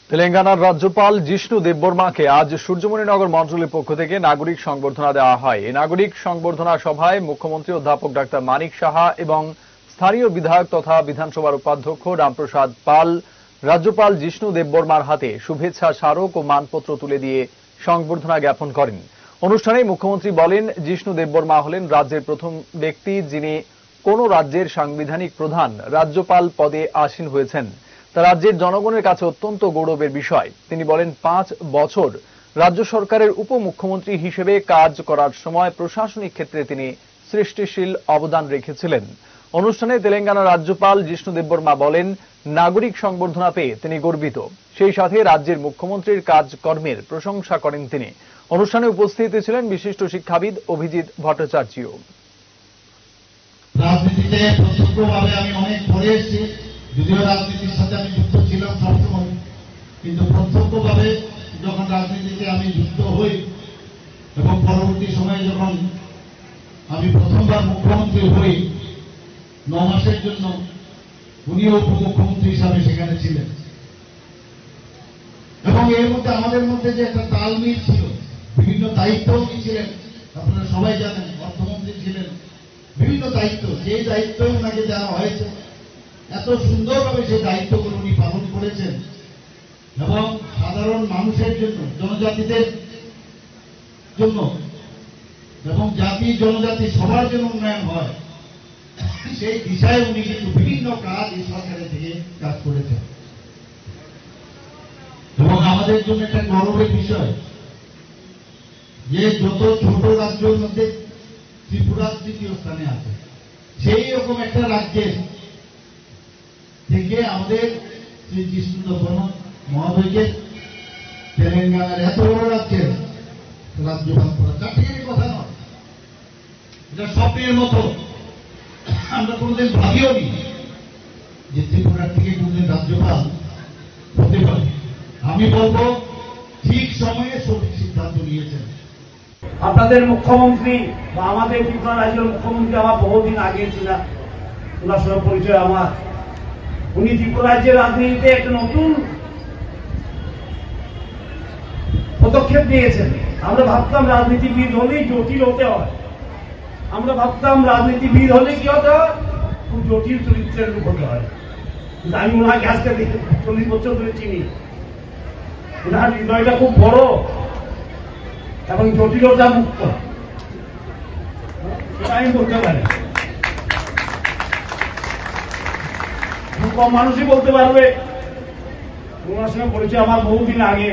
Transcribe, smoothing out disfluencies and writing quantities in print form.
তেলেঙ্গানার রাজ্যপাল জিষ্ণু দেববর্মাকে আজ সূর্যমণিনগর মন্ডলের পক্ষ থেকে নাগরিক সংবর্ধনা দেওয়া হয়। এই নাগরিক সংবর্ধনা সভায় মুখ্যমন্ত্রী অধ্যাপক ডাক্তার মানিক সাহা এবং স্থানীয় বিধায়ক তথা বিধানসভার উপাধ্যক্ষ রামপ্রসাদ পাল রাজ্যপাল জিষ্ণু দেববর্মার হাতে শুভেচ্ছা স্মারক ও মানপত্র তুলে দিয়ে সংবর্ধনা জ্ঞাপন করেন। অনুষ্ঠানে মুখ্যমন্ত্রী বলেন, জিষ্ণু দেববর্মা হলেন রাজ্যের প্রথম ব্যক্তি যিনি কোন রাজ্যের সাংবিধানিক প্রধান রাজ্যপাল পদে আসীন হয়েছেন। তা রাজ্যের জনগণের কাছে অত্যন্ত গৌরবের বিষয়। তিনি বলেন, 5 বছর রাজ্য সরকারের উপমুখ্যমন্ত্রী হিসেবে কাজ করার সময় প্রশাসনিক ক্ষেত্রে তিনি সৃষ্টিশীল অবদান রেখেছিলেন। অনুষ্ঠানে তেলেঙ্গানার রাজ্যপাল জিষ্ণু দেববর্মা বলেন, নাগরিক সংবর্ধনা পেয়ে তিনি গর্বিত। সেই সাথে রাজ্যের মুখ্যমন্ত্রীর কাজকর্মের প্রশংসা করেন তিনি। অনুষ্ঠানে উপস্থিত ছিলেন বিশিষ্ট শিক্ষাবিদ অভিজিৎ ভট্টাচার্য। রাজনীতিতে প্রত্যক্ষভাবে আমি অনেক পরে এসেছি, যদিও রাজনীতির সাথে আমি যুক্ত ছিলাম সবসময়, কিন্তু প্রত্যক্ষভাবে যখন রাজনীতিতে আমি যুক্ত হই এবং পরবর্তী সময়ে যখন আমি প্রথমবার মুখ্যমন্ত্রী হই, 9 মাসের জন্য উনিও উপমুখ্যমন্ত্রী হিসাবে সেখানে ছিলেন এবং এর মধ্যে আমাদের মধ্যে যে একটা তালমিল ছিল, বিভিন্ন দায়িত্ব উনি ছিলেন, আপনারা সবাই জানেন, অর্থমন্ত্রী ছিলেন, বিভিন্ন দায়িত্ব, সেই দায়িত্ব ওনাকে দেওয়া হয়েছে। এত সুন্দরভাবে সেই দায়িত্বগুলো উনি পালন করেছেন এবং সাধারণ মানুষের জন্য, জনজাতিদের জন্য এবং জাতি জনজাতি সবার জন্য উন্নয়ন হয়, সেই দিশায় উনি কিন্তু বিভিন্ন কাজ এই সরকারের থেকে কাজ করেছেন এবং আমাদের জন্য একটা গৌরবের বিষয় যে যত ছোট রাজ্যের মধ্যে ত্রিপুরা 3য় স্থানে আছে, সেই রকম একটা রাজ্যের থেকে আমাদের শ্রী জিষ্ণু দেববর্মা মহোদয়কে তেলেঙ্গানার এত বড় রাজ্যের রাজ্যপাল করা চাকরির কথা নয়, এটা স্বপ্নের মতো। আমরা কোনোদিন ভাবিও নি যে ত্রিপুরার থেকে কোনোদিন রাজ্যপাল হতে পারে। আমি বলবো ঠিক সময়ে সঠিক সিদ্ধান্ত নিয়েছেন। আপনাদের মুখ্যমন্ত্রী বা আমাদের ত্রিপুরা রাজ্যের মুখ্যমন্ত্রী আমার বহুদিন আগে ছিলেন, ওনার সঙ্গে পরিচয় আমার। উনি ত্রিপুরা রাজ্যের রাজনীতিতে একটা নতুন পদক্ষেপ নিয়েছেন। আমরা ভাবতাম রাজনীতিবিদ হলেই জটিল হতে হয়, আমরা ভাবতাম রাজনীতিবিদ হলে কি হতে হয়, খুব জটিল চরিত্রের লোক হতে হয়। কিন্তু আমি ওনাকে আজকে 40 বছর ধরে চিনি, ওনার হৃদয়টা খুব বড় এবং জটিলতা মুক্ত, সেটা আমি বলতে পারি। খুব কম মানুষই বলতে পারবে। ওনার সঙ্গে পরিচয় আমার বহুদিন আগে।